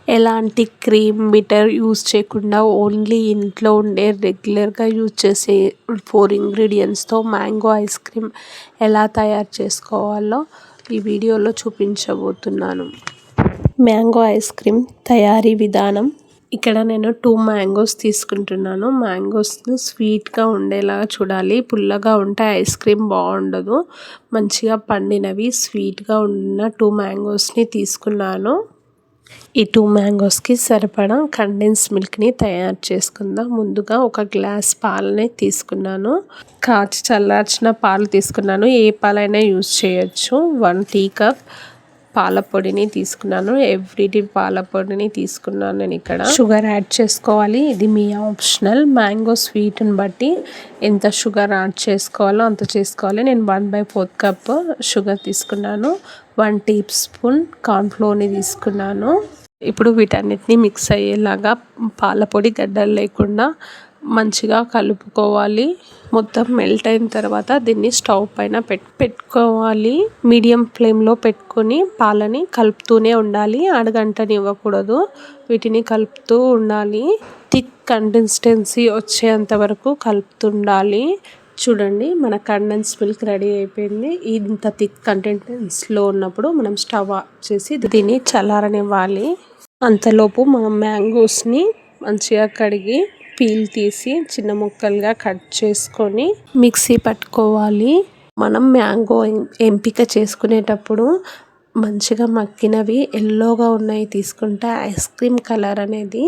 ఎలాంటి cream bitter use చేయకుండా only ఇంట్లో ఉండే రెగ్యులర్గా యూజ్ చేసే 4 ఇంగ్రీడియంట్స్తో మ్యాంగో ఐస్ క్రీమ్ ఎలా తయారు చేసుకోవాలో ఈ వీడియోలో చూపించబోతున్నాను. మ్యాంగో ఐస్ క్రీమ్ తయారీ విధానం. ఇక్కడ నేను 2 మ్యాంగోస్ తీసుకుంటున్నాను. మ్యాంగోస్ని స్వీట్గా ఉండేలాగా చూడాలి. పుల్లగా ఉంటే ఐస్ క్రీమ్ బాగుండదు. మంచిగా పండినవి స్వీట్గా ఉన్న 2 మ్యాంగోస్ని తీసుకున్నాను. ఈ 2 మ్యాంగోస్కి సరిపడా కండెన్స్ మిల్క్ని తయారు చేసుకుందాం. ముందుగా ఒక గ్లాస్ పాలని తీసుకున్నాను. కాచి చల్లార్చిన పాలు తీసుకున్నాను. ఏ పాలైనా యూజ్ చేయొచ్చు. 1 టీ కప్ పాల పొడిని తీసుకున్నాను. ఎవ్రీడే పాల పొడిని తీసుకున్నాను. నేను ఇక్కడ షుగర్ యాడ్ చేసుకోవాలి. ఇది మీ ఆప్షనల్. మ్యాంగో స్వీట్ని బట్టి ఎంత షుగర్ యాడ్ చేసుకోవాలో అంత చేసుకోవాలి. నేను 1/4 కప్ షుగర్ తీసుకున్నాను. 1 టీ స్పూన్ కార్న్ఫ్లోర్ని తీసుకున్నాను. ఇప్పుడు వీటన్నిటిని మిక్స్ అయ్యేలాగా పాల పొడి గడ్డలు లేకుండా మంచిగా కలుపుకోవాలి. మొత్తం మెల్ట్ అయిన తర్వాత దీన్ని స్టవ్ పైన పెట్టుకోవాలి. మీడియం ఫ్లేమ్లో పెట్టుకొని పాలని కలుపుతూనే ఉండాలి. అడగంటనివ్వకూడదు. వీటిని కలుపుతూ ఉండాలి. థిక్ కన్సిస్టెన్సీ వచ్చేంత వరకు కలుపుతుండాలి. చూడండి, మన కండెన్స్ మిల్క్ రెడీ అయిపోయింది. ఇంత థిక్ కంటెన్స్లో ఉన్నప్పుడు మనం స్టవ్ ఆఫ్ చేసి దీన్ని చల్లారనివ్వాలి. అంతలోపు మనం మ్యాంగోస్ని మంచిగా కడిగి పీల్ తీసి చిన్న ముక్కలుగా కట్ చేసుకొని మిక్సీ పట్టుకోవాలి. మనం మ్యాంగో ఎంపిక చేసుకునేటప్పుడు మంచిగా మగ్గినవి ఎల్లోగా ఉన్నాయి తీసుకుంటే ఐస్ క్రీమ్ కలర్ అనేది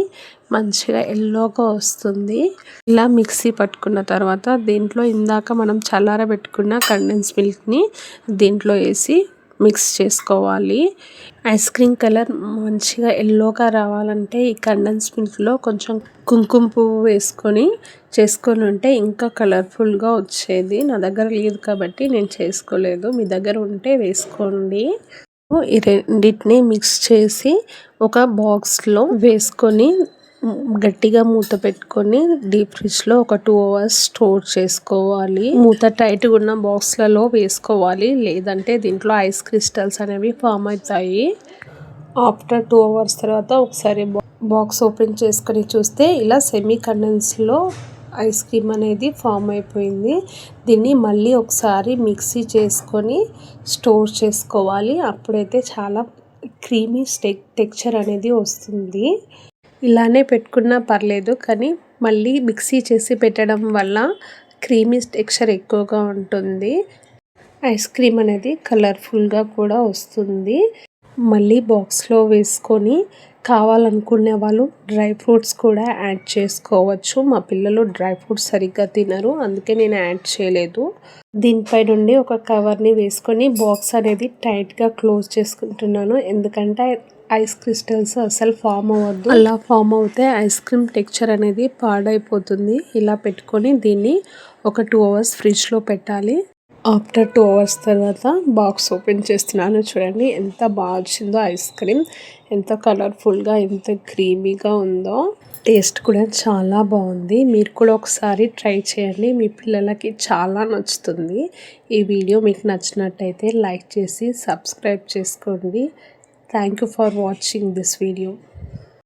మంచిగా ఎల్లోగా వస్తుంది. ఇలా మిక్సీ పట్టుకున్న తర్వాత దీంట్లో ఇందాక మనం చల్లారబెట్టుకున్న కండెన్స్ మిల్క్ని దీంట్లో వేసి మిక్స్ చేసుకోవాలి. ఐస్ క్రీమ్ కలర్ మంచిగా ఎల్లోగా రావాలంటే ఈ కండెన్స్ మిల్క్లో కొంచెం కుంకుమ పువ్వు చేసుకొని ఉంటే ఇంకా కలర్ఫుల్గా వచ్చేది. నా దగ్గర లేదు కాబట్టి నేను చేసుకోలేదు. మీ దగ్గర ఉంటే వేసుకోండి. ఈ రెండింటిని మిక్స్ చేసి ఒక బాక్స్లో వేసుకొని గట్టిగా మూత పెట్టుకొని డీప్ ఫ్రిడ్జ్లో ఒక 2 అవర్స్ స్టోర్ చేసుకోవాలి. మూత టైట్గా ఉన్న బాక్స్లలో వేసుకోవాలి. లేదంటే దీంట్లో ఐస్ క్రిస్టల్స్ అనేవి ఫామ్ అవుతాయి. ఆఫ్టర్ 2 అవర్స్ తర్వాత ఒకసారి బాక్స్ ఓపెన్ చేసుకొని చూస్తే ఇలా సెమీ కండెన్స్లో ఐస్ క్రీమ్ అనేది ఫామ్ అయిపోయింది. దీన్ని మళ్ళీ ఒకసారి మిక్సీ చేసుకొని స్టోర్ చేసుకోవాలి. అప్పుడైతే చాలా క్రీమీ టెక్స్చర్ అనేది వస్తుంది. ఇలానే పెట్టుకున్నా పర్లేదు, కానీ మళ్ళీ మిక్సీ చేసి పెట్టడం వల్ల క్రీమీ టెక్స్చర్ ఎక్కువగా ఉంటుంది. ఐస్ క్రీమ్ అనేది కలర్ఫుల్గా కూడా వస్తుంది. మళ్ళీ బాక్స్లో వేసుకొని కావాలనుకునే వాళ్ళు డ్రై ఫ్రూట్స్ కూడా యాడ్ చేసుకోవచ్చు. మా పిల్లలు డ్రై ఫ్రూట్స్ సరిగ్గా తినరు, అందుకే నేను యాడ్ చేయలేదు. దీనిపై నుండి ఒక కవర్ని వేసుకొని బాక్స్ అనేది టైట్గా క్లోజ్ చేసుకుంటున్నాను. ఎందుకంటే ఐస్ క్రిస్టల్స్ అసలు ఫామ్ అవ్వద్దు. అలా ఫామ్ అవుతే ఐస్ క్రీమ్ టెక్స్చర్ అనేది పాడైపోతుంది. ఇలా పెట్టుకొని దీన్ని ఒక 2 అవర్స్ ఫ్రిడ్జ్లో పెట్టాలి. ఆఫ్టర్ 2 అవర్స్ తర్వాత బాక్స్ ఓపెన్ చేస్తున్నాను. చూడండి ఎంత బాగా వచ్చిందో ఐస్ క్రీమ్. ఎంత కలర్ఫుల్గా ఎంత క్రీమీగా ఉందో. టేస్ట్ కూడా చాలా బాగుంది. మీరు కూడా ఒకసారి ట్రై చేయండి. మీ పిల్లలకి చాలా నచ్చుతుంది. ఈ వీడియో మీకు నచ్చినట్టయితే లైక్ చేసి సబ్స్క్రైబ్ చేసుకోండి. Thank you for watching this video.